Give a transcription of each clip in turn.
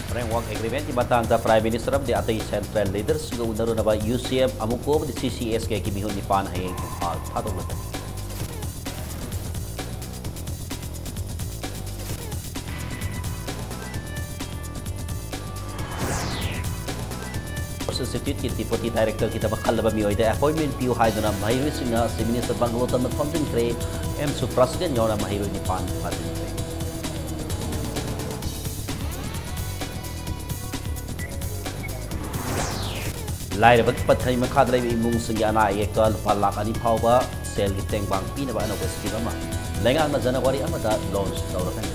Framework Agreement di matang da Prime Minister of the Atay Central Leaders ng unaro na ba UCM amuko di CCS kay kimihon ni pan hayeng atong latan. Institute ki Deputy Director kita bakal ba miyoy da appointment piu hay na mahiro singa si Minister Banglotan na concentrate su President nyo na mahiro ni pan concentrate. Lai dapat patay makadray imong singya na ayekal palakani pauba sel giteng bang pinaba na west kibama. Lenga na January amada launch daurakan.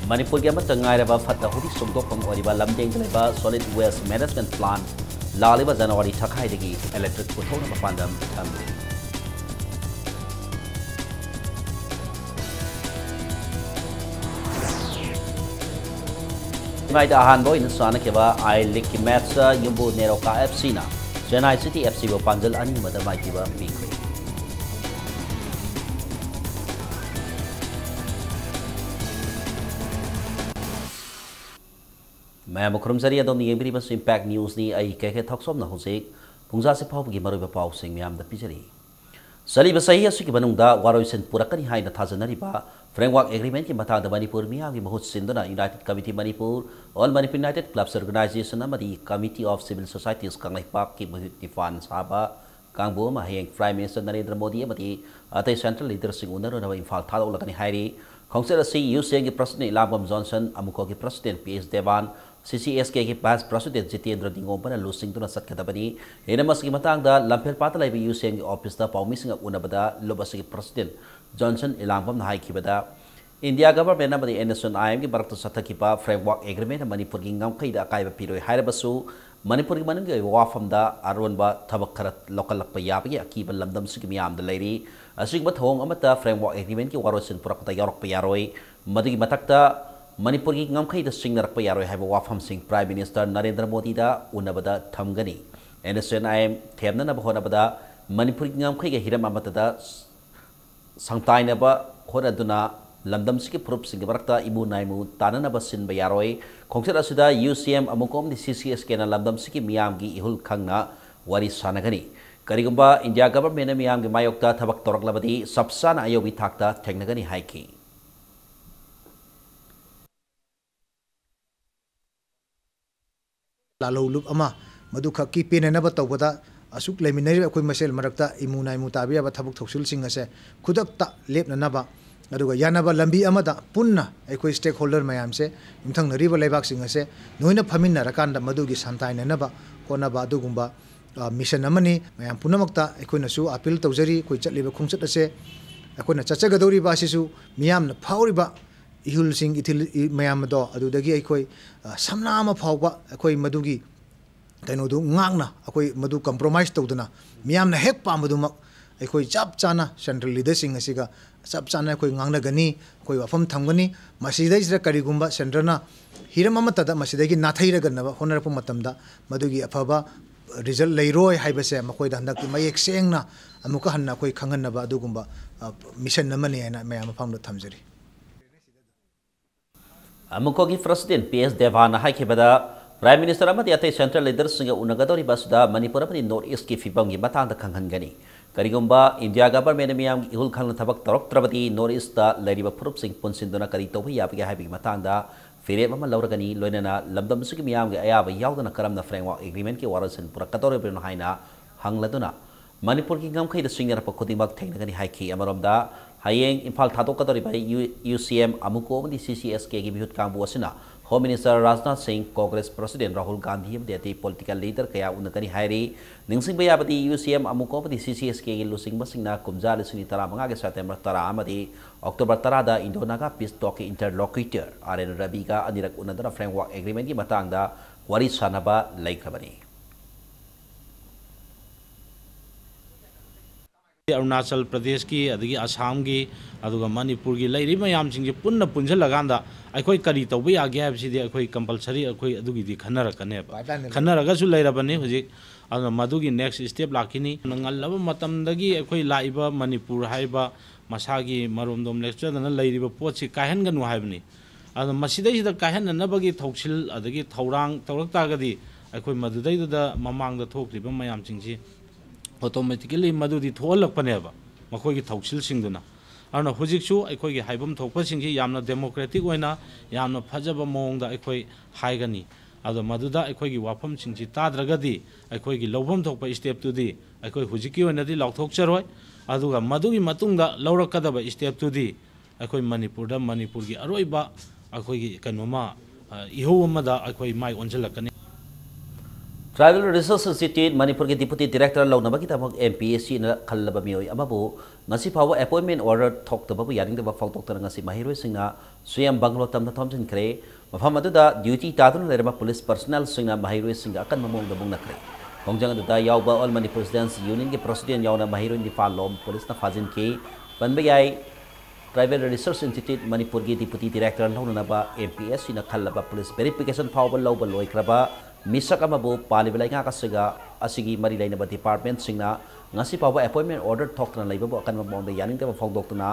Manipur के मत तंगाई रबा फत्ता हुदी सुंदो पम ओरिबा लमदेंग लेबा solid waste management plan लालिबा जनवरी थखाई देगी electric पुथोना मपांदम थमदे माइदा हान बो इन साना केबा आई लिक match युम्बो NEROCA FC ना Chennai city FC बो पांजल अनि मद माइकिबा पीखे मैं मुखरम सरी अदम येंबरी बस इम्पैक्ट न्यूज़ नी आई कह थक्सोम न होसेक पुंजा से फाव की मरुब पाव सिंग म्याम द पिजरी सली बसही असु की बनुंगदा वारोइसन पुरकनी हाई न थाजनरिबा फ्रेमवर्क एग्रीमेंट की मथा द मणिपुर मियाम की बहुत सिंदना united committee Manipur all Manipur united clubs organisation अमदी committee of civil societies Kangleipak की बहुत निफान साबा कांगबो महयंग प्राइम मिनिस्टर नरेंद्र मोदी अमदी अतै सेंट्रल लीडरसिंग उनरो नव इम्फाल थादो लगनी हाइरी खोंसेल असि यूसीएन की प्रेसिडेंट इलाबम जॉनसन अमुको की प्रेसिडेंट पीएस देवान CCSK की वाइस प्रेसिडेंट जितेंद्र दिंगोपन लुसिंगतुना सत्खदबनी एनमस की मतंगदा लंफेल पाता लाइब यूसीएन की ऑफिस दा पाउमिसिंग उनबदा लोबस की प्रेसिडेंट जॉनसन इलांगबम हाइखिबदा इंडिया गवर्नमेंट अमदी NSNIM की बरक्त सत्थकिबा फ्रेमवर्क एग्रीमेंट मणिपुर की ngamkhaida अकाइब पिरोय हाइरबसु मणिपुर की मनंग वाफमदा अरोनबा थबक खरत लोकलकप याबगी अकीब लमदम सिक मियाम द लेरी असिगब थोंग अमता फ्रेमवर्क एग्रीमेंट की वारोसिन पुरकता यारक यारोय मदगी मतकता मणिपुर की ngamkhaida सिंगनरक यारोय हाइब वाफम सिंग प्राइम मिनिस्टर नरेंद्र मोदी दा उनबदा थमगनी NSNIM थेमनना बहोनबदा मणिपुर की ngamkhaida हिरम अमतदा संताइनबा होरदुना लमदम सिक प्रूफ सिंग बरकता इबु नाइमु ताननबा सिन बयारोय खोंसेल असिदा UCM अमुकोम दि CCS के ना लमदम सिक मियाम की इहुल खंगना वारी सानगनी करिगुंबा इंडिया गवर्नमेंट मियाम की मायोक्ता थबक तोरकलबदी सबसाना अयोबी थाकता थेंगनगनी हाइकी लालौलुप अमा मधु खक्की पेननब तौबदा असुक लेमिनरि अखोय मसेल मरक्ता इमुनाइ मुताबियाबा थबक थौसिल सिंग असे खुदक्ता लेपननबा अदुगा यानबा लंबी अमदा पुन्ना अखोय स्टेक होल्डर मयाम से इमथंगनरिबा लेबाक सिंग असे नोइना फमिननरकांदा मधुगी सांताइननबा कोनबा अदुगुंबा मिशन अमनी मयाम पुनमक्ता अखोयनसु अपील तौजरी कोइ चटलिबा खुंचट असे अखोयना चचगदौरिबा असिसु मियामना फाउरिबा इहुल सिंग इथिल मयाम दो अदुदगी अखोय समनाम फाउबा अखोय मधुगी कइनोदु ngang अखोय मधु कंप्रोमाइज तौदना मियामना हेक पामदुमक अखोय चप चाना सेंट्रल लीडरसिंग असिगा चप चाना अखोय ngangnagani अखोय वफम थमगनी मसिदैजरा करिगुंबा सेंट्रलना हिरम अमतदा मसिदैगी नाथैरगनबा होनरप मतमदा मधुगी अफबा रिजल्ट लेरोय हाइबसे मखोयदा हंदकि मयेक सेंगना अमुका हन्ना अखोय खंगनबा अदुगुंबा मिशन नमनी हैना मयाम फमदा थमजरी अमुको की प्रेसिडेंट पीएस देवान हाइखिबदा प्राइम मिनिस्टर अमदी अतै सेंट्रल लीडर्स सिंग उनगदोरी बसदा मणिपुर अमदी नॉर्थ ईस्ट की फिबम की मतंग खंगनगनी करिगुंबा इंडिया गवर्नमेंट मियाम की इहुल खंगना थबक तरोक्त्रबदी नॉर्थ ईस्ट दा लेरिबा फुरुप सिंग पुनसिंदुना करी तौबा याबगे हाइबगी मतंगदा फिरेब अमा लौरगनी लोइनना लमदम सिग मियाम के अयाबा यावदना करमना फ्रेमवर्क एग्रीमेंट के वारसन पुरकतोरेबन हाइना हंगलदुना मणिपुर की ngamkhaida सिंगनरप खुदिमक थेंगनगनी हाइखि अमरोमदा Hayeng Imphal थादोकदोरिबा UCM अमुको अमदी CCSK की बिहुत कांगबु असिना home minister Rajnath Singh Congress president Rahul Gandhi अमदी पॉलिटिकल लीडर कया उनकनी हायरी निंगसिंगबा याबदी UCM अमुको अमदी CCSK की लुसिंगबसिंगना कुमजा लिसिंग 15 के सेप्टेम्बर 10 अमदी अक्टोबर 10 दा इंडोनागा पीस टॉक के इंटरलोक्यूटर RN रवि का अनिरक उनदना फ्रेमवर्क एग्रीमेंट की मतंगदा वारी सानबा लैखबनी अरुणाचल प्रदेश की अदगी असम की अदुगा मणिपुर की लेरी मयाम सिंह पुन्ना पुंजलगांदा अखोई करी तौब यागे हाबसिदि अखोई कंपलसरी अखोई अदुगी खन्नरकनेबा खन्नरगसु लेरबने हुजिक अदुगा मदुगी नेक्स्ट स्टेप लाखिनी नंगल्लब मतमदगी अखोई लाइबा मणिपुर हाइबा मसागी मरोमदोम लेक्चरदना लेरिबा पोटसि काहनगनु हाइबनी अदु मसिदैसिदा काहननबगी थौसिल अदगी थौरांग तौरक्तागदी अखोई मदुदैदा ममांगदा थोक्रिबा मयाम सिंगसि ऑटोमेटिकली मदुदी थोलकपनेबा मखोगी थौसिल सिंगदुना अरुना हुजिकसु अखोगी हाइबम थोकपसिंगसि यामना डेमोक्रेटिक ओइना यामना फजबा मोंगदा अखोई हाइगनी अदो मदुदा अखोगी वाफम सिंगसि ताद्रगदी अखोगी लौभम थोकपा स्टेप तुदी अखोई हुजिकी ओइनादी लाउथोकचरोय अदुगा मदुगी मतुंगदा लौरकदबा स्टेप तुदी अखोई मणिपुरदा मणिपुरगी अरोइबा अखोगी कनोमा इहो अमदा अखोई माइ ओंजलकनी ट्राइबल रिसर्च इंस्टीट्यूट मणिपुर के डिप्यूटी डायरेक्टर लौनबगी तमक एमपीएससी न खल्लब मियोय अमबो ngasi फाव अपॉइंटमेंट ऑर्डर थोक्तबबु यारिंगदबा फाउतोक्तन ngasi महिरोय सिंगना सुयम बंगलो तमना थोमजिन करे मफम अदुदा ड्यूटी तादुन लेरबा पुलिस पर्सनल सिंगना महिरोय सिंगा अकन ममोंग बुंगना करे खोंजंग अदुदा यावबा ऑल मणिपुर स्टूडेंट्स यूनियन के प्रेसिडेंट यावना महिरोय निफाल लोम पुलिस ना फाजिन के बनबयाई ट्राइबल रिसर्च इंस्टीट्यूट मणिपुर के डिप्यूटी डायरेक्टर लौनबा एमपीएससी न खल्लब पुलिस वेरिफिकेशन फाव लौब लोइख्रबा मिसक अमबो पालिब लाइंगा कसगा असिगी मरी लाइनबा डिपार्टमेंट सिंगना ngasi पाव अपॉइंटमेंट ऑर्डर थोक्तना लेबबो अकन ममोंग यानिंगदबा फाउदोक्तना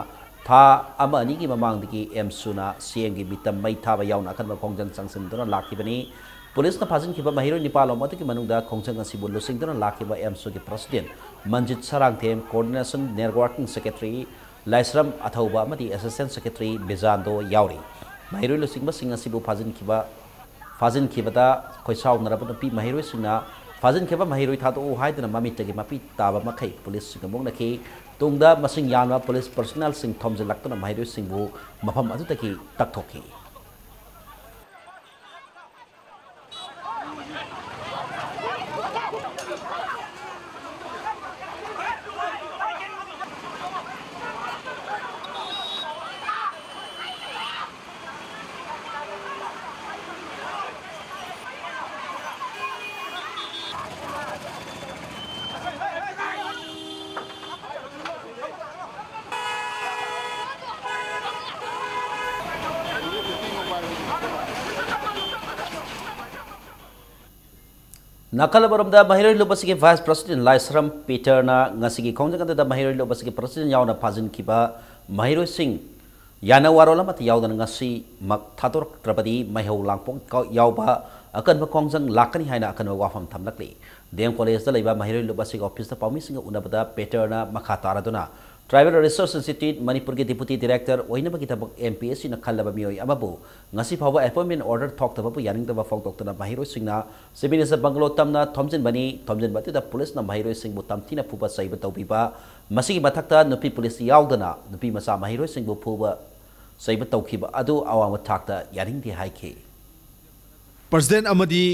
था अमा अनिगी ममांगदगी एमसुना सीएम की मितम मई थाबा यावना अकन खोंजंग संगसिनदुना लाखिबनी पुलिस ना फाजिनखिबा महिरो निपाल अमदगी मनुंगदा खोंजंग असिबु लुसिंगदुना लाखिबा एमसु के president Manjit Sarangthem coordination networking secretary Laishram Athouba अमदी असिस्टेंट सेक्रेटरी बेजांदो यावरी महिरो लुसिंगबा सिंग असिबु फाजिनखिबदा खोइसाव नरब नपी महिरो सिंगना फाजिनखिबा महिरो थादो हाइदना ममितगी मपी ताबा मखै पुलिस सिंगमोंगनखि तुंगदा मसिंग यानवा पुलिस पर्सनल सिंग थोमजलक्तना महिरो सिंगबु मफम अदुतगी तकथोखि नकल बरमदा महिरोय लोबसी के वाइस प्रेसिडेंट लाइसरम पीटर ना ngasi की खोंजंगदा महिरोय लोबसी के प्रेसिडेंट यावना फाजिन किबा महिरोय सिंह याना वारोला मत यावदन ngasi मक थातोर ट्रबदी महिौ लांगपों यावबा अकन खोंजंग लाकनी हाइना अकन वाफम थमलकली देम कॉलेज दा लेबा महिरोय लोबसी के ऑफिस दा पाउमी सिंह उनबदा पीटर ना मखा तारादुना ट्राइबल रिसर्च इंस्टीट्यूट मणिपुर के डिप्यूटी डायरेक्टर ओइनबगी तबक एमपीएससी न खल्लब मियोय अमबु ngasi फाव अपॉइंटमेंट ऑर्डर थोक्तबबु यारिंगदबा फाउतोक्तना महिरोय सिंगना चीफ मिनिस्टर बंगलो तमना थोमजिन बतिदा पुलिस न महिरोय सिंगबु तमथिना फुबा सैब तौबिबा मसिगी मथक्ता नुपी पुलिस यावदना नुपी मसा महिरोय सिंगबु फुबा सैब तौखिबा अदु अवाम थाक्ता यारिंगदि हाइखे प्रेसिडेंट अमदी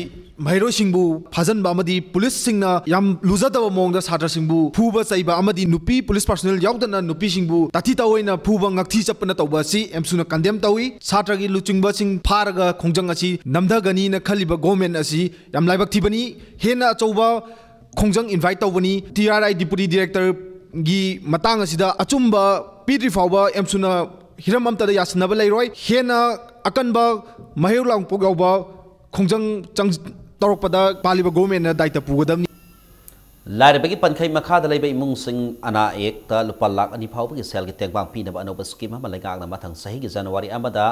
महिरो सिंबु फाजनबा अमदी पुलिस सिंगना याम लुजदब मोंगदा Sartre सिंबु फुबा चैबा अमदी नुपी police personal यावदना नुपी सिंबु ताथि तवइना फुबा ngakthi Chapna तौबा सि एमसुना कंडेम तौई सात्र की लुचिंगबा सिंग फारगा खोंजंग असि नमदगनी न खलिबा गवर्नमेंट असि याम लाइबक थिबनी हेना चौबा खोंजंग इनवाइट तौबनी टीआरआई डिप्यूटी डायरेक्टर गी मतंग असिदा अचुंबा पीड्री फावबा एमसुना हिरम अमतदा यासनबा लेरोय हेना अकनबा महिरो लांगपो गावबा खोंजंग चंग तौरपदा पालिबा गवर्नमेंट दायित्व पुगदबनी लाइरबगी पनखै मखादा लेबा इमुंग सिंग अना एक ता लुपा लाख अनि फावबगी सेल की तेंगबांग पीनबा अनोबा स्कीम अमा लेगांगना मथंग सही की जनवरी अमदा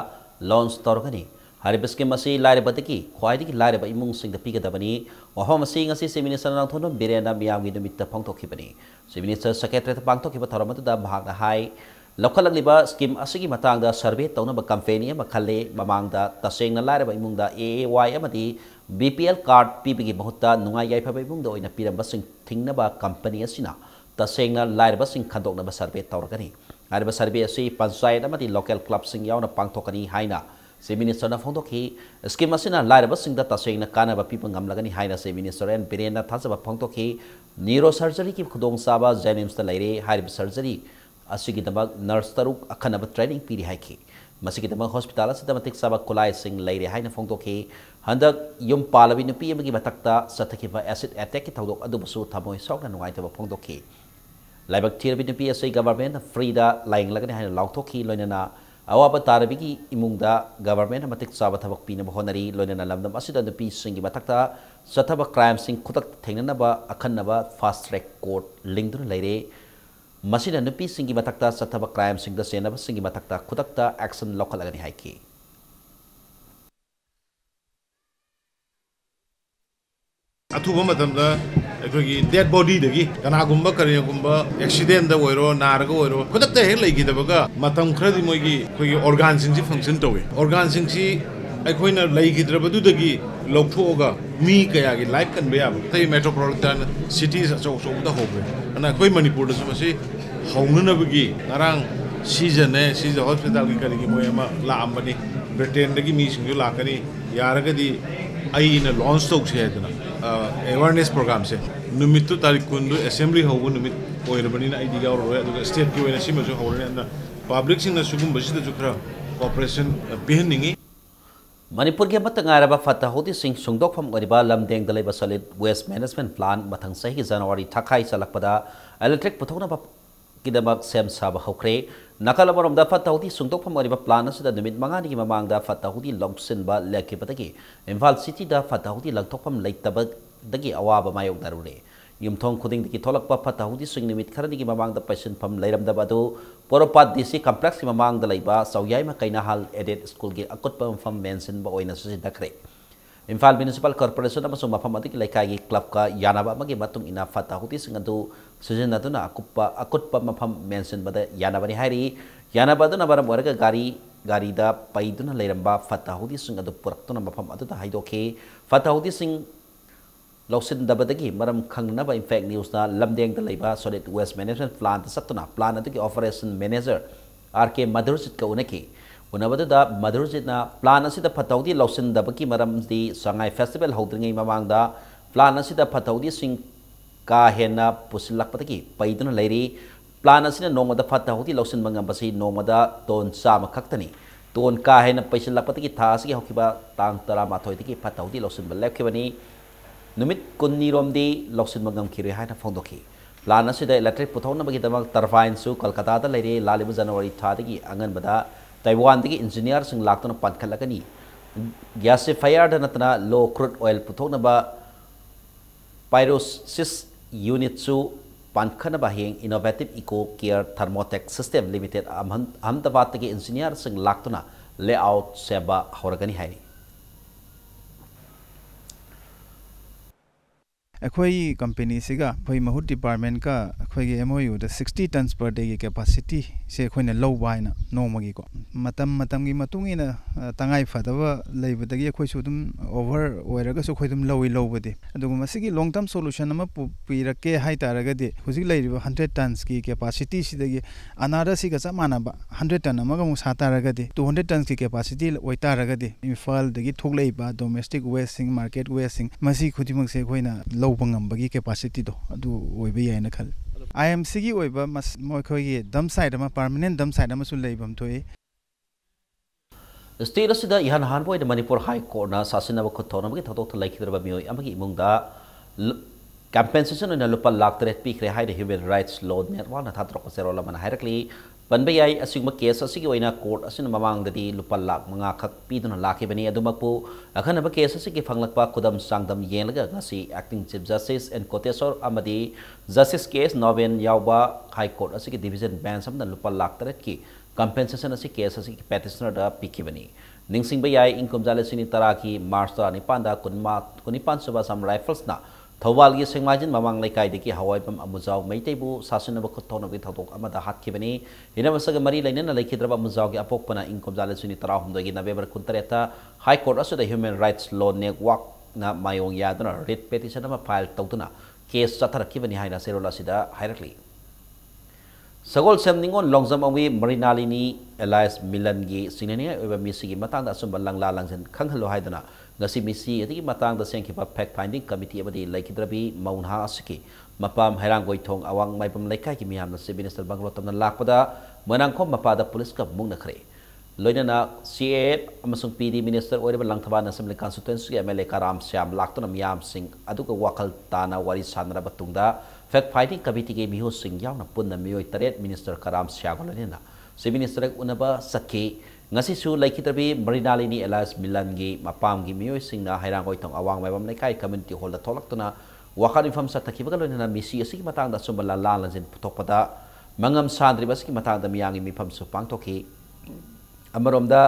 लॉन्च तौरगनी हारिबा स्कीम असी लाइरबदगी ख्वाइदगी लाइरबा इमुंग सिंग पीगदबनी वहम असी ngasi चीफ मिनिस्टर नाथोनो बिरेना मियामगी नुमित पांगथोखिबनी चीफ मिनिस्टर सेक्रेटरी पांगथोखिबा थरमतुदा भागना हाई लौखलगलिबा स्कीम असिगी मतंगदा सर्वे तौनबा कंपेनी अमा खल्ले ममांगदा तसेंगना लाइरबा इमुंगदा एएवाई अमदी बीपीएल कार्ड पीबगी बहुता नुंगाई याइफबा इमुंगदा ओइना पिरंबा सिंग थिंगनबा कंपनी असिना तसेंगना लाइरबा सिंग खंदोकनबा सर्वे तौरगनी हारिबा सर्वे असि पंचायत अमदी लोकल क्लब सिंग यावना पांगथोकनी हाइना चीफ मिनिस्टर ना फोंदोखि स्कीम असिना लाइरबा सिंगदा तसेंगना कानाबा पीबा ngamlagani हाइना चीफ मिनिस्टर एन बिरेना थाजबा फोंदोखि न्यूरो सर्जरी की खुदोंग साबा जेनिम्स ता लेरे हारिबा सर्जरी असिगिदमक नर्स तरुक अखनब ट्रेनिंग पीरी हाइखि मसिगिदमक हॉस्पिटल असिदा मतिक साबा खुलाई सिंग लेरे हाइना फोंदोखि हंदक युम पालबी नुपी अमगी मथक्ता सथखिबा एसिड अटैक की थौदोक अदुबसु थमोय सौकना नुगाइतबा फोंदोखि लाइबक थीरबी नुपी असै गवर्नमेंट फ्रीदा लाइंग लगने हाइन लाउथोखी लोइनना अवाब तारबिगी इमुंगदा गवर्नमेंट मतिक चाबा थबक पीनब होनरी लोइनना लमदम असिदा नुपी सिंगी मथक्ता सथब क्राइम सिंग खुदक थेंगनबा अखन्नबा फास्ट ट्रैक कोर्ट लिंगदुन लेरे मसिदा नुपी सिंगी मथक्ता सथब क्राइम सिंग द सेनब सिंगी मथक्ता खुदकता एक्शन लौखलगनी हाइकी अथुब मतमदा अखोगी डेड बॉडी दगी कनागुंबा करियगुंबा एक्सीडेंट दा ओइरो नारगा ओइरो खुदकता हेक लैगिदबगा मतम खरदि मोगी खोगी ऑर्गन सिंग फंक्शन तवे ऑर्गन सिंग सी अखोइना लैगिद्रबदुदगी लौथोगा मी कयागी लाइफ कनबे याब तै मेट्रोपॉलिटन सिटीज अचौ अचौदा होबे अना अखोइ मणिपुर दसु मसी हौननबगी नारांग सीजन है सीजन हॉस्पिटल की करिगी मोय अमा लाअमबनी ब्रिटेन दगी मी सिंग लाकनी यारगदी अइना लॉन्च तौसे हेदना अवेयरनेस प्रोग्राम से नुमित तारीख कुंदु असेंबली होबो नुमित ओइरबनिना आइडी गावरोय अदुगा स्टेट की ओइना सिमजु होरने पब्लिक सिंग सुगुंबसिदा जुखरा कोऑपरेशन बेहनिंगी मणिपुर के मतंगारबा फता होती सिंह सुंगदोखफम ओरिबा लमदेंग दलेबा सॉलिड वेस्ट मैनेजमेंट प्लान मथंग सही जनवरी थखाई चलकपदा इलेक्ट्रिक पुथोना किदमक सेम साब हौख्रे नकल अमरोमदा फता होती सुंगदोखफम ओरिबा प्लान असिदा नुमित मंगानी की ममांगदा फता होती लौसिनबा लेखिबदगी इम्फाल सिटी दा फता होती लंगथोखफम लैतबदगी अवाबा मायोगदारुरे युमथोंग खुदिंगदगी थोलकपा फता होती सिंग नुमित खरनी की ममांगदा पैसनफम लैरमदबदु पोरोपात डीसी कॉम्प्लेक्स की ममांगदा लैबा सौयाइमा कैनाहाल एडेड स्कूल की अकुटपा मफम मेंशनबा ओइना सुजिदखरे इम्फाल म्युनिसिपल कॉर्पोरेशन अमसुंग मफम अदगी लेखाई क्लब का यानाबा अमगी मतुंग इना फता होती सिंग अदु सुजिनदुना अकुटपा मफम मेंशनबदा यानाबनी हाइरी यानाबदुना बरम ओरगा गारीदा पैदुना लैरंबा फता होती सिंग अदु पुरक्तुना मफम अदुदा हाइदोखे फता होती सिंग लौसिनदबदगी मरम खंगनबा इम्पैक्ट न्यूज़ना लमदेंग लैबा सॉलिड वेस्ट मैनेजमेंट प्लान सत्तुना प्लान अदुगी ऑपरेशन मैनेजर आर.के. मधुरजित का उनकी उनबदुदा मधुरजितना प्लान असिदा फतौदी लौसिनदबगी मरमदी संगाई फेस्टिवल हौद्रिंगै ममांगदा प्लान असिदा फतौदी सिंग का हेना पुसिलकपदगी पैदुना लैरी प्लान असिना नोमदा फतौदी लौसिनबा ngambasi नोमदा टोन चाम खक्तनी टोन का हेना पैसिलकपदगी था असि हौकिबा तांग 13 दगी फतौदी लौसिनबा लेखिबनी नुमित कुन्नीरोमदी लौसिनबा ngamkhire haina फोंदोखी प्लान असिदा इलेक्ट्रिक पुथौनबगीदमक टर्बाइन सु कोलकाता लैरे लालिबु जनवरी थादगी अंगनबदा ताइवान दगी इंजीनियर सिंग लाक्तुना पानखलगनी गैसिफायर नतना लो क्रूड ऑयल पुथौनबा पाइरोसिस यूनिट सु पानखनबा हेंग innovative eco care thermotech system limited Ahmedabad दगी इंजीनियर सिंग लाक्तुना लेआउट सेबा हौरगनी हाइनी अखोई कंपनी सिगा अखोई महूट डिपार्टमेंट का अखोई MOU द 60 टन्स पर डे की कैपेसिटी से अखोई ने लौबा है ना नोमगी को मतम की मतुंग इन तंगाई फदवा लेबदगी अखोई सुदुम ओवर ओइरगा सु अखोई दुम लौई लौबदे अदुगु मसिगी लॉन्ग टर्म सॉल्यूशन अमा पिरके हाई तारगदि हुजिक लेरिबा 100 टन्स की कैपेसिटी सिदगी अनारा सिगा समानबा 100 टन अमगा मु सातारगदि 200 टन्स की कैपेसिटी ओइ तारगदि इम्फाल दगी थोकलेबा डोमेस्टिक वेस्टिंग मार्केट वेस्टिंग मसि खुदिमक से अखोइना लौबंगंबगी कैपेसिटी दो अदु ओइबे यायना खल IMC की ओइबा मस मोखोगी दम साइड अमा परमानेंट दम साइड अमा सु लेबम थोए स्टेट असिदा इहान हानबोय मणिपुर हाई कोर्ट ना सासिनबा खुथौनबगी थदोक लाइखिदरबा मियोय अमगी इमुंगदा compensation ओइना लुपा लाख 3 पीखरे हाइद ह्यूमन राइट्स लॉ नेटवर्क ना थाद्रोक सेरोला मन हाइरकली पनबे याई असिगम केस असिगी ओइना कोर्ट असिन ममांगददी लुपा लाख 5 खक पीदुना लाखिबनी अदुमकपु अखनबा केस असिगी फंगलकपा खुदम सांगदम येंलगा गसी acting chief justice and Koteswar अमदी जस्टिस केस नोवेन यावबा हाई कोर्ट असिगी डिवीजन बेंच अमदा लुपा लाख 3 की compensation असी केस असिगी पेटिशनर दा पिकिबनी निंगसिंगबा याई इनकम जालेसिनी तरा की मार्च 19 दा कुनिपान सुबा सम राइफल्स ना थौबाल की सेंगमाजिन ममांग लेकाइदगी हवाइपम अमुजाव मैतेबु सासनब खुथौनबी थौदोक अमदा हातखिबनी हिनमसग मरी लैनना लेखिद्रब अमुजाव की अपोकपना इनकम जालेसिनी 13 नवेम्बर 19 high court असुदा human rights law network ना मायोंग यादना रिट पेटिशन अमा फाइल तौदुना केस चथरखिबनी हाइना सेरोला सिदा हाइरकली सगोल सेमनिंगोन लोंगजम अवी मरिनालिनी एलायस मिलन की सिनेने ओइबा मिसिगी मतंग असुंबा लंगला लंगजन खंगहलो हाइदना ngasi misi adigi matang da sengkiba fact finding committee abadi laikidrabi maunha asiki mapam hairang goithong awang maipam laikai ki miyam na chief minister banglo tamna lakpada manangkhom mapada police ka mungna khre loinana CA amasung PD minister oireba langthaban assembly constituency MLA karam syam laktuna miyam sing aduga wakal tana wari sanra batungda Phek ꯐꯥꯏꯟꯗꯤꯡ ꯀꯃꯤꯇꯤꯒꯤ ꯃꯤꯍꯨꯠꯁꯤꯡ ꯌꯥꯎꯅ ꯄꯨꯟꯅ ꯃꯤꯑꯣꯏ 7 minister ꯀꯔꯥꯝ ꯁ꯭ꯌꯥꯒꯣꯂꯅꯤꯅ chief minister ꯎꯅꯕ ꯆꯠꯈꯤ ngasisu laikhitrabi marinalini elas milangi mapamgi mioisingna hairangoi tong awang maibam lekai community hall da tholaktuna wakar infam sa takhibaga loina misi asigi matangda sumbala lalanjin putokpada mangam sandribas ki matangda miyangi mifam su pangtokhi amaromda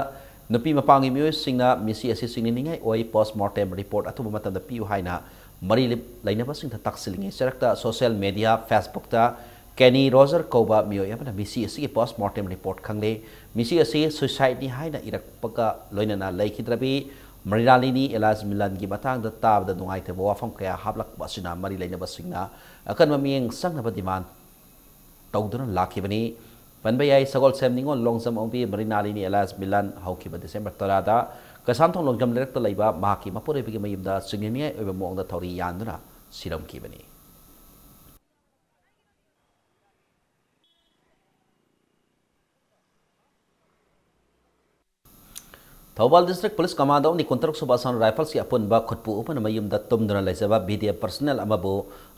nupi mapangi mioisingna misi asi singningai oi postmortem report atuba matamda piu haina mari lainabasing ta taksilingi serakta social media facebook ta Kenny Roger Koba mioy amana misi asi postmortem report khangle misi asi suicide ni haina irakpaka loinana laikhidrabi marinalini elas milan gi matang da tab da nungai te wafam kaya hablak basina mari laina basingna akan mamieng sangna ba demand tawduna lakhibani panbayai sagol semningon longjam ombi marinalini elas milan haukiba December 3 da kasam thong longjam lerak ta laiba maki mapore bigi mayimda singni oiba mongda thori yanduna siram kibani Thawal District Police Commando ni Kontrok Subasan Rifles ki apun ba khutpu upan mayum da tumduna laisaba BDF personnel amabu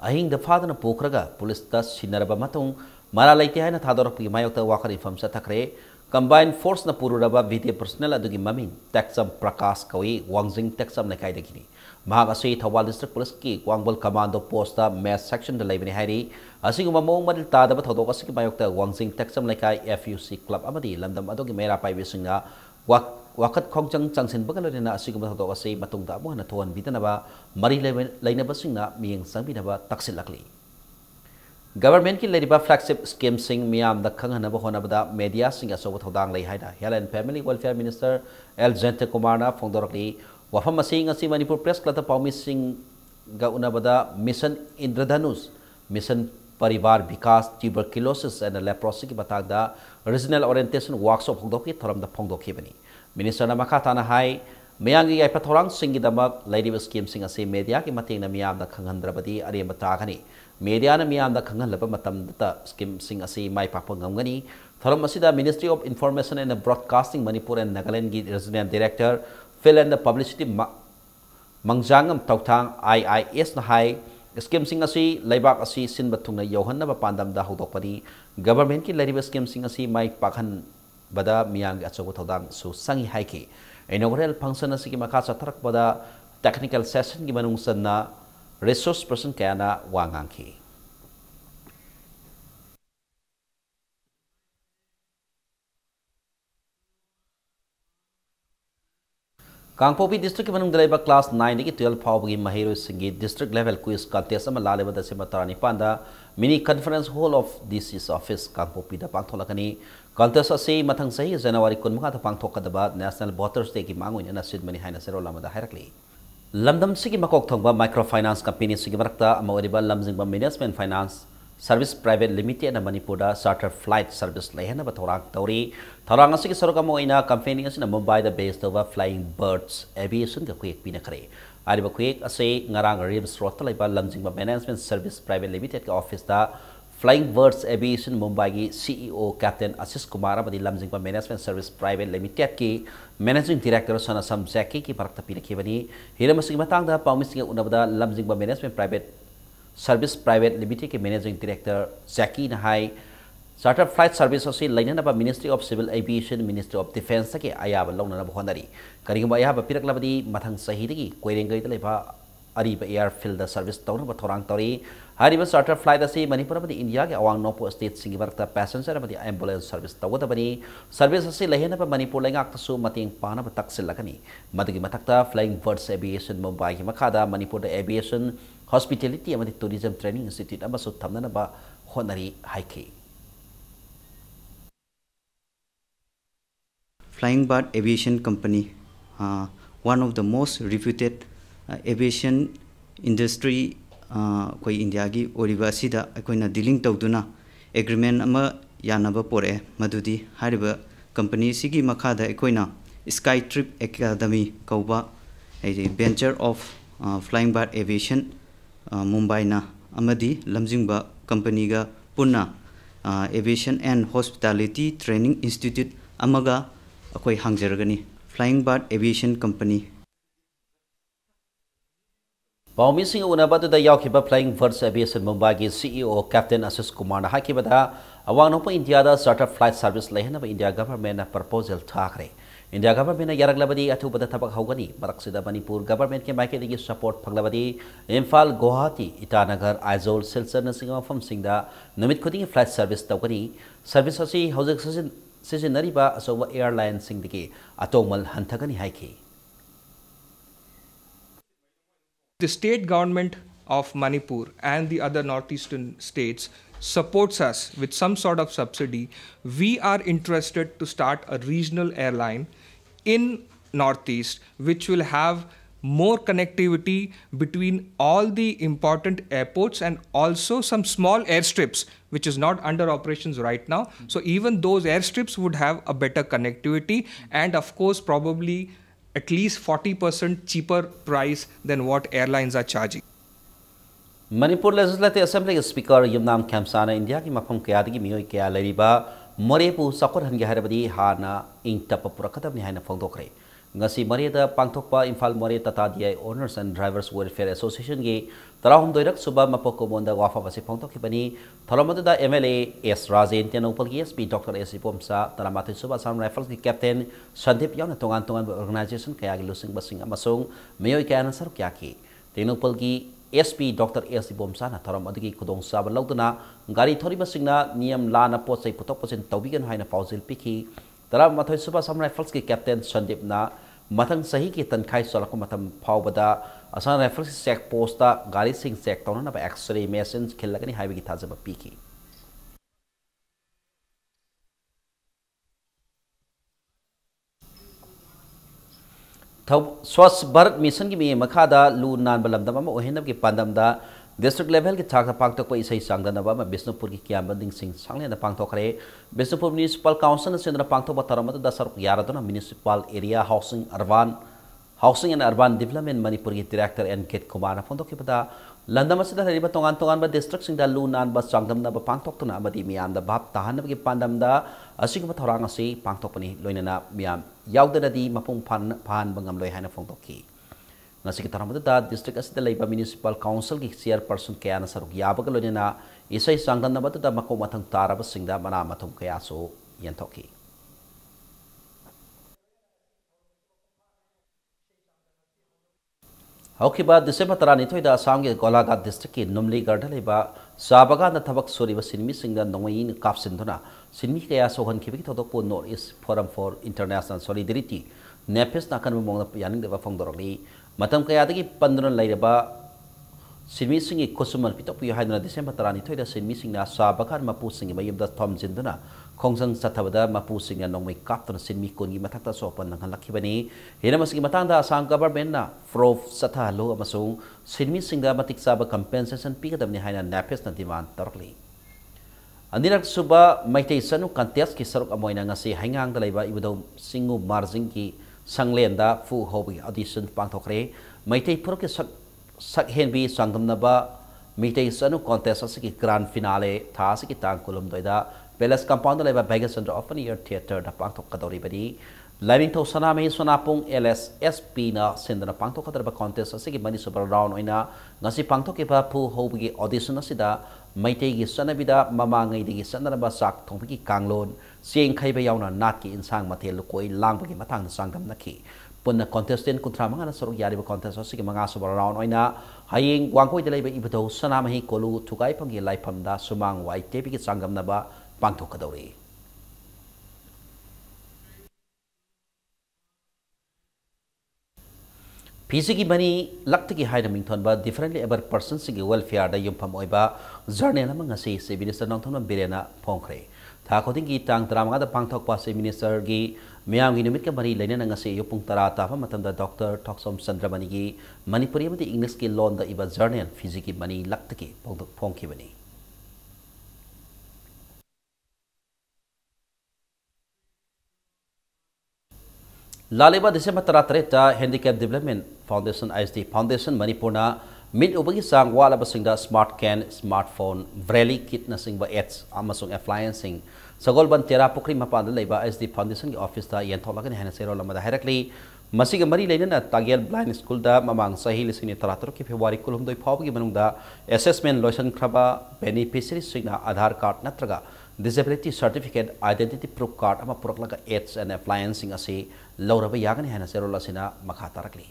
ahing da fadana pokraga police ta sinaraba matung mara laite haina thadorok pi mayokta wakar infam sa thakre combined force na pururaba BDF personnel adugi maming Texam Prakash kawi Wangjing Texam nakai dagini mahagasi Thawal District Police ki Wangbol Commando post ta mass section da laibani hairi asiguma mong madil tadaba thodok asiki mayokta Wangjing Texam nakai FUC club amadi lamdam adogi mera paibisinga wakat khongchang changsin bagalorina asiguma thodok asai matungda abo na thon bitanaba mari lainabasingna miyeng sangbinaba taksilakli government ki leriba flagship scheme sing miyam da khanghanaba honabada media sing asoba thodang lei haida health and family welfare minister L Jente Kumarna phongdorokli wafam asing asi Manipur press club paumi sing ga unabada mission Indradhanush mission Parivar Vikas tuberculosis and leprosy ki batagda regional orientation workshop phongdoki thoramda phongdoki bani Minister na makatana hai mayangi ay pathorang singi damak lady scheme sing ase media ki mating na miyam da khanghandrabadi ari matagani media na miyam da khanghanlaba matam da scheme sing ase mai papangamgani thoram asida Ministry of Information and Broadcasting Manipur and Nagaland gi regional director Film and Publicity Mangjangam Tauthang IIS na hai scheme sing ase laibak ase sin bathungna yohanna ba pandam da hodokpani government ki lady scheme sing ase mai pakhan bada miyang achogo thodang su sangi haiki inaugural function asigi makha chatharak bada technical session gi manung sanna resource person kana wangangki Kangpopi district ki manung dalaiba class 9 ki 12 phawgi mahiro singi district level quiz contest ama laleba da sema tarani panda mini conference hall of DC's office Kangpopi da pangtholakani contest ase mathang sahi January 10 makha da pangthokadaba National Voters Day ki mangoin na sidmani haina sero lamada hairakli lamdam sigi makok thongba microfinance company sigi marakta ama oriba lamjingba management finance service private limited na Manipur da charter flight service lehana ba thorang tauri thorang asigi saroka moina company asina Mumbai da based over flying birds aviation ka quick pina kare ariba quick ase ngarang ribs rot laiba lamjingba management service private limited ka office da Flying Birds Aviation Mumbai ki CEO Captain Ashish Kumar amadi lamjingba management service private limited ki managing director Sanasam Zaki ki parakta pinakhibani hiramasi matangda paumising unabada lamjingba management private service private limited ki managing director Zaki na hai charter flight service ase lainana ba Ministry of Civil Aviation Ministry of Defence ki ayaba longna ba honari karigba ayaba piraklabadi mathang sahidagi koirengai leba ariba airfield service tawna ba thorang tori hariba charter flight ase Manipur amadi India ke awang nopo state singi barakta passenger amadi ambulance service tawdabani service ase lehena ba Manipur lengak tasu mating pana ba taksilakani madagi matakta Flying Birds Aviation Mumbai ki makhada Manipur da aviation hospitality amadi tourism training institute amasu thamnana ba honari haiki Flying Bird Aviation Company one of the most reputed aviation industry koi India gi oriba sida akoina dealing tawduna agreement ama yanaba pore madudi hariba company sigi makhada akoina Sky Trip Academy kauba venture of Flying Bird Aviation Mumbai na amadi lamjingba company ga punna aviation and hospitality training institute amaga akoi hangjaragani Flying Bird Aviation Company Paumising unabadu da yaukiba flying first aviation Mumbai ki CEO Captain Ashish Kumar na hakibada awang nopo India da charter flight service lehna ba India government na proposal thakre. India government na yaraglabadi athu bada thabak haugani maraksida Manipur government ke maike digi support phaglabadi Imphal Guwahati Itanagar Aizawl Silchar na singa mafam singda numit khuding flight service tawgani service asi hojik sisinariba asoba airline singdigi atomal hanthagani haiki. The state government of Manipur and the other northeastern states supports us with some sort of subsidy. We are interested to start a regional airline in Northeast, which will have more connectivity between all the important airports and also some small airstrips, which is not under operations right now. So even those airstrips would have a better connectivity and of course probably at least 40% cheaper price than what airlines are charging. Manipur Legislative Assembly Speaker Yumnam Khamsana India ki mafam kaya dagi miyoi kaya lariba Morepu sakor hangi harabadi hana ing tapapura katabni haina phongdokre. Ngasi Moreda pangthokpa Imphal More Tata DI Owners and Drivers Welfare Association gi tarahum doirak suba mapoko monda wafa basi phongtokibani tholomada MLA S Rajen Tenopal gi SP Dr. S Pomsa Taramati suba Assam Rifles gi Captain Sandip yauna tongan organization kaya gi lusing basing amasung miyoi kaya na saruk yaki Tenopal gi SP Dr. S Pomsa na thorom adigi kudong saba lauduna gari thori basingna niyam lana potsai putok posin tawbigan haina pauzil piki Tara mathoi suba Assam Rifles ki Captain Sandip na mathang sahi ki tankhai solako matham phawbada Assam Rifles check post ta gari sing check tawna na ba X-ray machines khilagani haibi ki thajaba piki Swachh Bharat Mission ki mi makhada lu nan balamdam ama ohenab ki pandamda district level ki thak pangtok pa isai sangdanaba ma Bisnupur ki kiambanding sing sangle na pangtokre Bisnupur Municipal Council na sindra pangtok ba taramata da saruk yaradona Municipal Area Housing and Urban Development Manipur ki Director N Kit Kumar na pangtok ki pada landam asida riba tongan ba district sing da lu nan ba sangdam na ba pangtok tuna amadi miyam da bab tahan na ki pandam da asigba thorang asi pangtok pani loinana miyam yaudana di mapung phan bangam loi haina pangtok ki Nasi kita ramadu da district asida laiba Municipal Council ki chairperson kaya na saruk yabaga loinana isai sangdan na batu da mako matang taraba singda mana matung kaya so yantoki. Hokiba December tarani toy da Assam ki Golaghat district ki Numli garda laiba sabaga na tabak suriba sinmi singda nongayin kapsinduna sinmi kaya so han kibiki todok po North East Forum for International Solidarity nepes na kan mong na yaning deba fongdorokli Matam kaya dagi pandron lairaba sinmi singi kosumal pitok puyo haidana December tarani toy da sinmi singna sabakan mapu singi mayimda tom jinduna khongsang satabada mapu singna nongmai kapton sinmi kongi matakta sopan nang halakibani hina masigi matangda Assam government na frof satalo amasung sinmi singda matik saba compensation pikadamni haina napes na demand tarokli Andirak suba maitei sanu contest ki saruk amoy na ngasi hangang dalaiba ibudaw singu marjing ki sanglenda fu hobi audition pangthokre maitei purok sak henbi sangdamnaba maitei sanu contest asiki grand finale tha asiki tang kulum doida palace compound leba Vegas Center Open Air Theatre da pangthok kadori badi living to sanami sonapung LSSP na sendana pangthok kadaba contest asiki mani super round oina ngasi pangthok ke ba fu hobi audition asida Maitei gi sanabida mamangai digi sanaraba sak thongpiki kanglon sieng khaiba yauna nat ki insang mathel koi langbagi matang sangdam nakhi punna contestant kuntra manga na saruk yariba contest asigi manga super round oina hayeng wangkoi delai ba ibado sanamahi kolu thukai panggi laiphamda sumang wai tepi ki sangam naba pangthok kadori PC ki bani lakti ki haida mingthon ba differently able persons ki welfare da yumpham oiba journey na manga se minister nongthon birena phongkhre tha khoding ki tang tramanga da pangthok pa se minister gi miyam gi numit ka bari leina nga se yupung tara ta fa matam da Dr. Thoksom Chandramani gi Manipuri amati English ki loan da iba journey physics ki bani lakti ki phongki bani Laliba December Taratreta Handicap Development Foundation ISD Foundation Manipurna Mid ubagi sang wala basingda smart can smartphone Vreli kit na singba ads amasung appliancing sagol ban tera pukri mapanda leba ISD Foundation ki office ta yentolagan hana sero lamada directly मसीग मरी लेना तागेल blind school ममांग सही लिसिंग तरातर की फेब्रुआरी कुलुमदोई फावगी मनुंगदा असेसमेंट लोसन खबा बेनिफिशियरी सिंगना आधार कार्ड नत्रगा disability certificate identity proof card अमा पुरकलगा एड्स एंड एप्लायंस सिंग असी लौरबा यागनी हैना सेरोल असिना मखा तारकली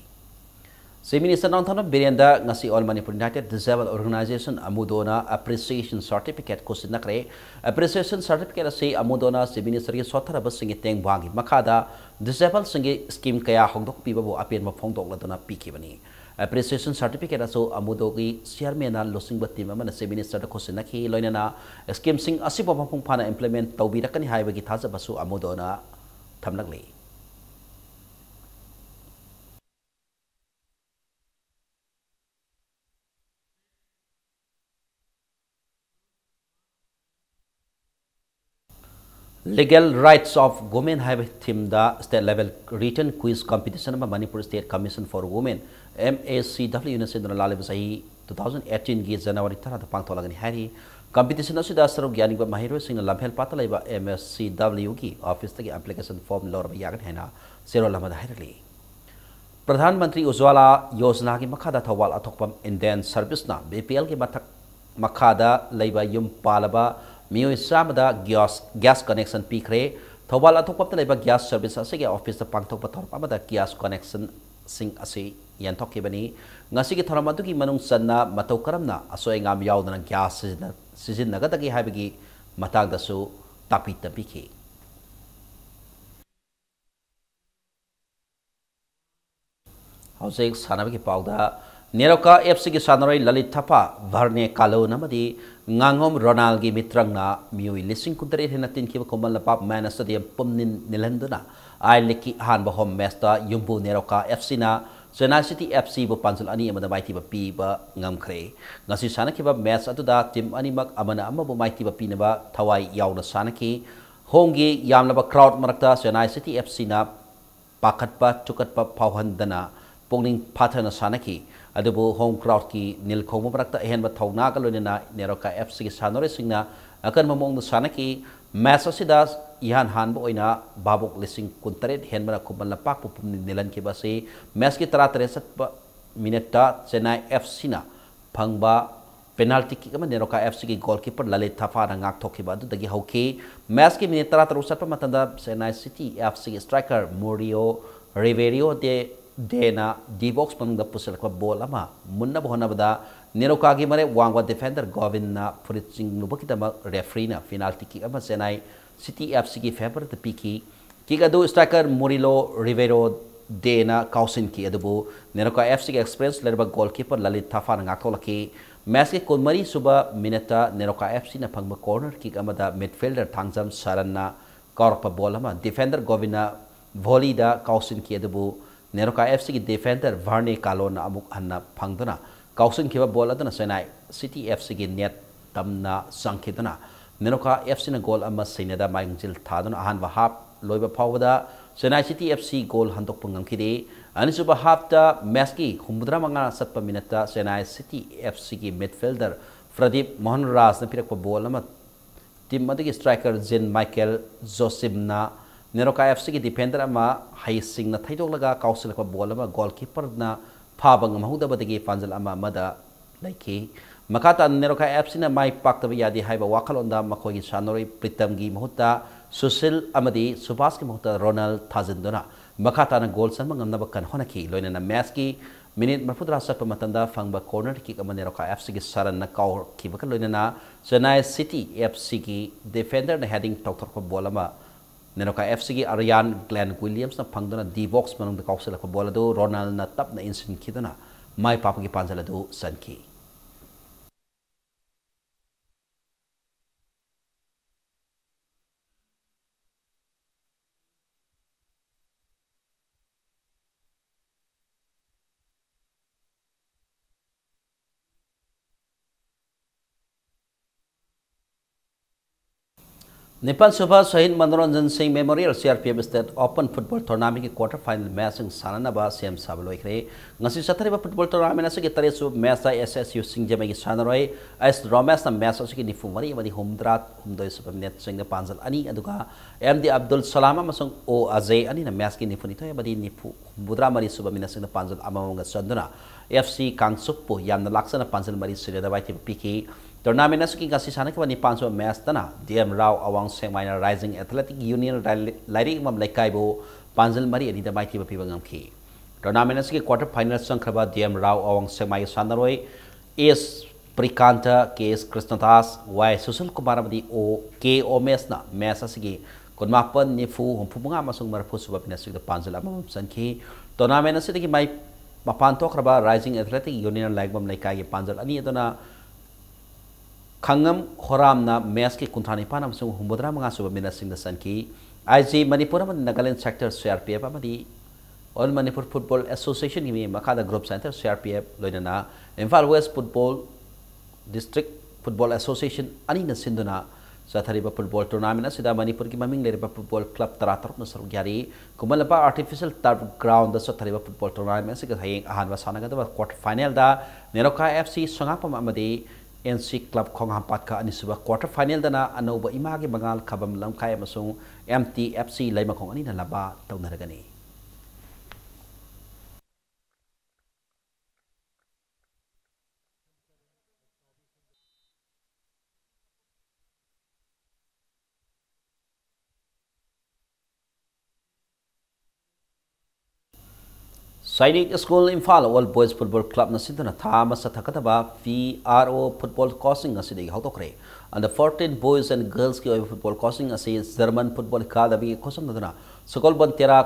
Chief Minister Nonthana Birenda ngasi All Manipur United Disabled Organization Amudona Appreciation Certificate kusinakre Appreciation Certificate ase Amudona Chief Minister ki sothara singi teng bangi makada disabled singi scheme kaya hongdok piba bo apen ma phongdok ladona pikibani Appreciation Certificate aso Amudogi chairman na losing batim amana Chief Minister da kusinaki loinana scheme sing asibo mapung phana implement tawbirakani haibagi thaja basu Amudona thamlakli Legal Rights of Women have team the state level written quiz competition of Manipur State Commission for Women MACW University Lalib Sahi 2018 gi January 3 pangtholagani hari competition asida saruk gyani ba mahiro sing lamhel patalaiba MACW ki office tagi application form lor ba yagan hena zero lamada hairali Pradhan Mantri Ujwala Yojana ki makhada thawal athokpam Indian service na BPL ki mathak makhada laiba yum palaba Mio Samada gas connection pikre, Tobala Topap gas service as a office the Pangtopator Amada gas connection sing asi Yantoki Bani, Nasiki Toramatuki Manung Sana, Matokaramna, Asoingam Yaudan gas season Nagataki Habigi, Matagdasu, Tapita Piki. House Hanabiki Pauda, Neroka FC Sanoi Lalit Tapa, Varne Kalo Namadi, Ngangom Ronald gi mitrang na miui lising kundari hinatin kiba kumbal na pap mana stadium pumnin nilanduna ay liki han ba home mesta yumbu Neroka FC na Senai City FC bo pansul ani amada maiti ba pi ba ngam kre ngasi sana kiba match atuda team ani mak amana amma bo maiti ba pi na ba thawai yauna sana ki hongi yamla ba crowd marakta Senai City FC na pakat pa chukat pa phawhandana pongning phathana sana ki Adubu home crowd ki nil khomo prakta hen ba thawna ka loina Neroka FC ki sanore singna akan mamong no sanaki match asida ihan han bo oina babok lising kuntaret hen bara kuban lapak pu nilan ki base match ki tara 63 minute ta Chennai FC na phangba penalty kick ama Neroka FC ki goalkeeper Lalit Thafa na ngak thokhi ba du dagi hoki match ki minute tara 63 pa matanda Chennai City FC ki striker Murio Riverio de Dena D-box panungda pusalakwa ball ama munna bohona bada Neroka gi mare wangwa defender Govin na puriching nubakita ma referee na penalty kick ama Chennai City FC ki favor the piki kick adu striker Murilo Rivero Dena kausin ki adu Neroka FC ki experience lerba goalkeeper Lalit Thafa na ngakholaki match ke konmari suba minute Neroka FC na phangba corner kick ama da midfielder Thangjam Saran na korpa ball ama defender Govina volley da kausin ki adu Neroka FC ki defender Varne Kalona amuk hanna phangduna kausin kiba ball aduna Chennai City FC ki net tamna sangkhiduna Neroka FC na goal ama sineda maingil thaduna ahanba half loiba phawda Chennai City FC goal handok pangam khide anisuba half ta match ki humudra manga satpa minute Chennai City FC ki midfielder Pradeep Mohan Raj na pirakpa ball ama team madagi striker Jean Michael Joseph na Neroka FC ki defender ama hai sing na thaidok laga kausil ko ball ama goalkeeper na phabang mahuda badagi panjal ama mada laiki makata Neroka FC na mai pakta yadi haiba wakhalonda makoi gi sanori pritam gi mahuta Susil amadi Subhas ki mahuta Ronald Thajindona makata na goal san mangam na bakan honaki loina na match ki minute marfudra sa pamatanda fangba corner kick ama Neroka FC ki saran na kaur ki bakal loina na Chennai City FC ki defender na heading tok ko ball ama Neroka FC ki Aryan Glenn Williams na phangdona D-box manung da kausela ko bola do Ronald na tap na insin kidona mai papa ki panjala do sanki Nepal सुबह शहीद मनोरंजन Singh memorial CRPF state open football tournament की quarter final match सानब same साब लोखरे चथरीब football tournament की तरेसुब match SSU सिंगजम की सानरोय S Romesh match की निफू मरी हुमद्रा हुमदोय सुब मिनट सिंह पांजल अनी MD अब्दुल सलाम O अजय अनी मैच की निफू निफू हुमद्रा मरी सुब मिनट सिंह पांजल अममंग चंदुना FC कांगसुपु यामना लाक्सन पांजल मरी सिरेदा बाइति पीकी टूर्नामेंट की गसी साना के निपांसो मैच तना DM राव अवांग सेमाइना राइजिंग एथलेटिक यूनियन लाइरिंग मम लेकाइबो पांजल मरी अनी दबाइति बपिबंगम की टूर्नामेंट की क्वार्टर फाइनल संख्रबा DM राव अवांग सेमाइ सानरोय एस प्रिकांत KS कृष्णदास Y सुशील कुमार मदी O K ओमेस ना मैच असगी कुनमापन निफू हुमफुमंगा मसुंग मरफु सुबह मिनट पांजल अमम संखी टूर्नामेंट से माइ मपान तोखरबा राइजिंग एथलेटिक यूनियन लाइगम लेकाइ पांजल अनी अदना खंगम होरामना मैच के कुंथानी पानम सुंग हुमद्रा मंगा सुब मिनट सिंह सनकी IG मणिपुर में नागालैंड सेक्टर CRPF अमदी ऑल मणिपुर फुटबॉल एसोसिएशन की मखादा ग्रुप सेंटर CRPF लोइना Imphal west football district football association अनी न सिंधुना चथरीब फुटबॉल टूर्नामेंट सिदा मणिपुर की ममिंग लेरिबा फुटबॉल क्लब तरातरुक न सरुक यारी कुमलबा आर्टिफिशियल टर्फ ग्राउंड चथरीब फुटबॉल टूर्नामेंट सिग हयेंग अहानबा सानगदबा क्वार्टर फाइनल दा नेरोका FC संगापम अमदी NC क्लब खोंगापात का अनिसुबा क्वार्टर फाइनल दना अनौब इमागे बंगाल खबम लमखाय अमसुंग MT FC लैमखोंग अनी लबा तौनरगनी Sainik school Imphal all boys football club नसिदना था मसथकतबा VRO फुटबॉल कोचिंग असिदगी हौतोखरे अंडर 14 बॉयज एंड गर्ल्स की फुटबॉल कोचिंग असी जर्मन फुटबॉल अकादमी खोसमदना सकल बन तेरा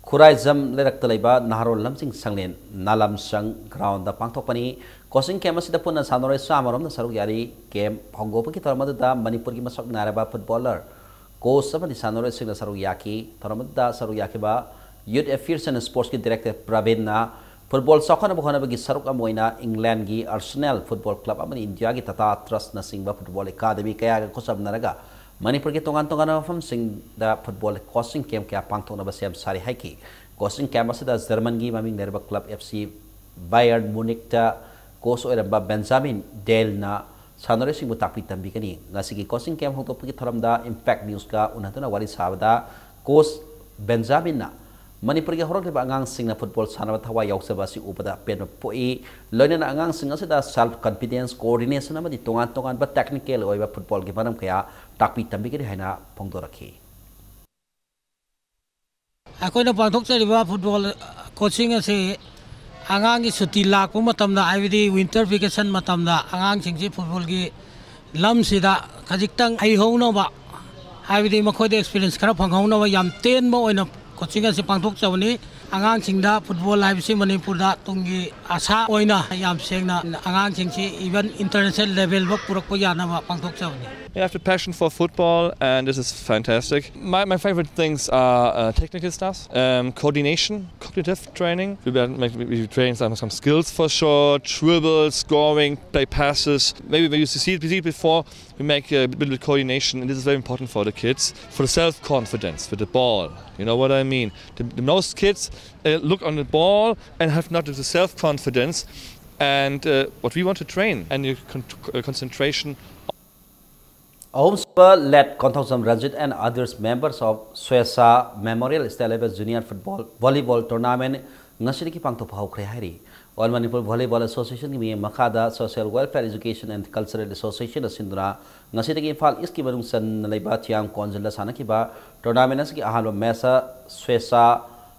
खुराइजम लेरक्त लेबा नाहरो लमसिंग संगलेन नालम संग ग्राउंड दा पांगथोपनी कोचिंग कैम्प असिदा पुना सानोरे सामरम सरुक यारी कैम्प हंगोपकी तरमदा मणिपुर की मसक नारबा फुटबॉलर कोच अमदि सानोरे सिंग सरुक याकी तरमदा सरुक याकीबा यूथ अफेयर्स एंड स्पोर्ट्स की डायरेक्टर प्रवीण फुटबॉल सौखन होना की सरुक इंग्लैंड की अर्सेनल फुटबॉल क्लब इंडिया की तथा ट्रस्ट सिंह फुटबॉल अकादमी क्या खुसमनरगा मणिपुर के तोगान तोगान मफम फुटबॉल कोचिंग कैम्प क्या पांथोनब सेम सारी है कि कोचिंग कैम्प जर्मन की ममिंग लेरबा club FC Bayern Munich coach होरबा बेंजामिन डेलना सानोरे सिंह तापी तंबीगनी की कोचिंग कैम्प होतोपकी थरमदा इम्पैक्ट न्यूज का उन्हतुना वारी साबदा कोच बेंजामिन मणिपुर के हरक आगांग फुटबॉल सानब थवा यावसबासी उबदा पेन पोई लोइना आगांग सेल्फ कॉन्फिडेंस कोऑर्डिनेशन अमदी तोगान तोगान टेक्निकल ओइबा फुटबॉल के मरम कया ताकपी तंबीगरी हैना फोंदोरखी अखोइना पांथोकचरिबा फुटबॉल कोचिंग असे आगांग की सुटी लाकपु मतमदा आइबदी विंटर वेकेशन मतमदा आगांग सिंगसी फुटबॉल की लम सिदा खजिक्तंग आइहोनोबा आइबदी मखोदे एक्सपीरियंस खरा फंगहोनोबा याम तेनबो ओइना कोचिंग से पांथोकचबनी आगांसिंगदा फुटबॉल हाइबसी मणिपुरदा तुंगी आशा ओइना याम सेंगना आगांसिंगसी इवन इंटरनेशनल लेवल बक पुरकपो यानाबा पांथोकचबनी I have a passion for football and this is fantastic. My favorite things are technical stuff, coordination, cognitive training. We train some skills for sure, dribble, scoring, play passes. Maybe we used to see it before. We make a bit of coordination and this is very important for the kids, for the self-confidence with the ball. You know what I mean? The most kids look on the ball and have not the self-confidence and what we want to train and your concentration. Ahomspa led Konthosam Ranjit and others members of Swesa Memorial State Level Junior Football Volleyball Tournament ngasiri ki pangtho phaukhre hairi All Manipur Volleyball Association ki Makada Social Welfare Education and Cultural Association asinduna ngasiri ki Imphal East ki barung san leiba Chiang Konjala sana ki ba tournament ki ahalo mesa Swesa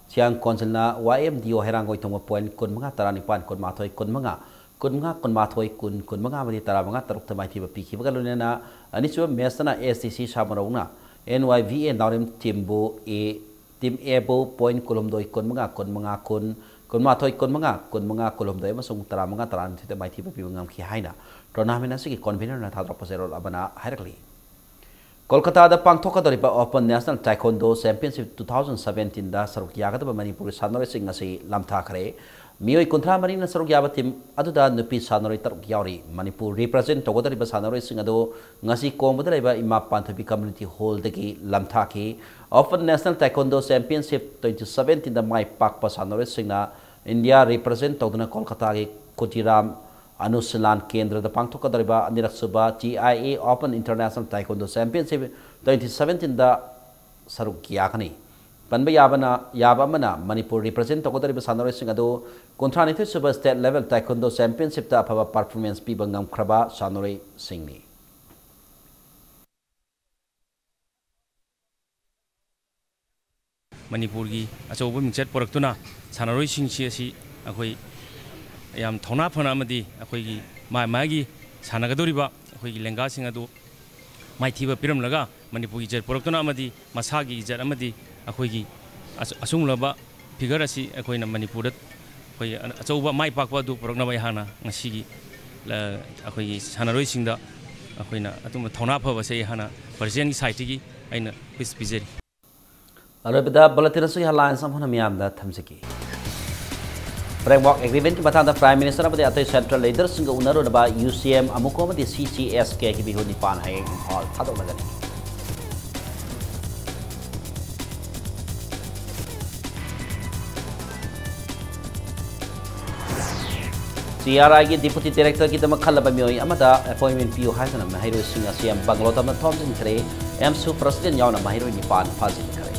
Chiang Konjala YMDO herangoi thongwa point kun manga tarani pan kun mathoi kun manga kun mathoi kun manga mari tara manga taruk tamai thi ba pikhi ba galunena Anichua Mesana STC Samarona NYVA Narim Timbo A Tim Ebo Point Colomdo Konmanga Konmathoi Konmanga Colomdo Masung Taramanga Taran to the mighty Pimangam Kihaina Tournament convener and Hadra Abana Harakli Kolkata the Pangtoka Ripa Open National Taekwondo Championship 2017 da Saruk Yagata Manipur Sanore Singasi Lamtakare मियोई कुंथ्रा मरीना सरुक याबा team अदुदा नुपी सानोरी तरुक यावरी मणिपुर रिप्रेजेंट तौगदरिबा सानोरी सिंह अदो ngasi कोंबदा लेबा इमा पांथबी कम्युनिटी हॉल दगी लमथाकी ओपन नेशनल ताइक्वांडो चैंपियनशिप 2017 दा माई पाकपा सानोरी सिंहना इंडिया रिप्रेजेंट तौदना कोलकाता के कुटीराम अनुशीलन केंद्र दा पांथोकदरिबा अनिरकसुबा GIA open international taekwondo championship 2017 दा सरुक याकनी पनबा याबना मणिपुर रिप्रेजेंट तौगदरिबा सानोरी सिंह अदो कुंथ्रानिथु सुबा स्टेट लेवल ताइक्वांडो चैंपियनशिप दा अफबा परफॉर्मेंस पीबा ngamkraba सानोरी सिंहनी मणिपुर की अचौब मिंचत पुरक्तुना सानरोई सिंगसी असि अखोई याम थौना फना अमदी अखोई मागी सानगदोरिबा अखोई लेंगा सिंग अदो माइथीबा पिरमलगा मणिपुर की जत पुरक्तुना अमदी मसागी इज्जत अमदी अखोई की असुंगलबा फिगर असि अखोइना मणिपुर अखोई अचौब माइ पाकपा दु पुरक्नबा याना ngasiगी अखोई सानरोई सिंगदा अखोइना अतुम थौना फबसे याना प्रेसिडेंट की साइटगी आइना पिस पिजेरी अरबदा बुलेटिन से हेडलाइंस हम मियामदा थमसकी फ्रेमवर्क एग्रीमेंट की बतादा प्राइम मिनिस्टर अबदे अतै सेंट्रल लीडर सिंग उनरोनबा UCM अमुको अमदि CCSK की बिहो निपान है हॉल थादोलगनी CRI की डिप्टी डायरेक्टर की दम खलब मियोई अमदा अपॉइंटमेंट पियो हाइसन महिरो सिंग CM बंगलो तम थॉमसिन खरे MSU प्रेसिडेंट यावना महिरो निपान फाजिन खरे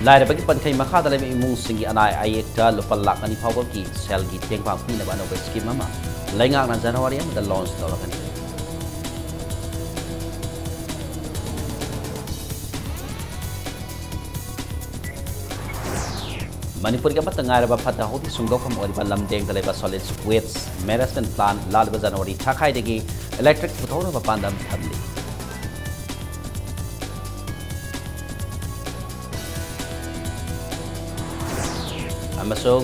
लाइरबगी पंखै मखादा लेबे इमुंग अनाय आयेक्टा लुपा लाख अनि फावबा की सेल की तेंगपांग पिनबा अनोबा स्कीम अमा लैंगांगना जनवरी अमदा लॉन्च तौरगनी मणिपुर के मतंगारबा फता होती सुंगौफम ओरिबा लमदेंग दलेबा सॉलिड वेस्ट मैनेजमेंट प्लान लालबा जनवरी थाखाइदगी इलेक्ट्रिक पुथौनबा पांदम थमली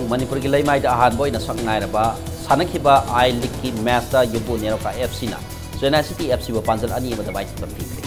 मणिपुर की लैमाइद अहान बोइना संगनाइरबा सानखिबा आई लीग की मैच दा युबु नेरोका FC ना चेन्नई सिटी FC बो पांजल अनि बदा बाइट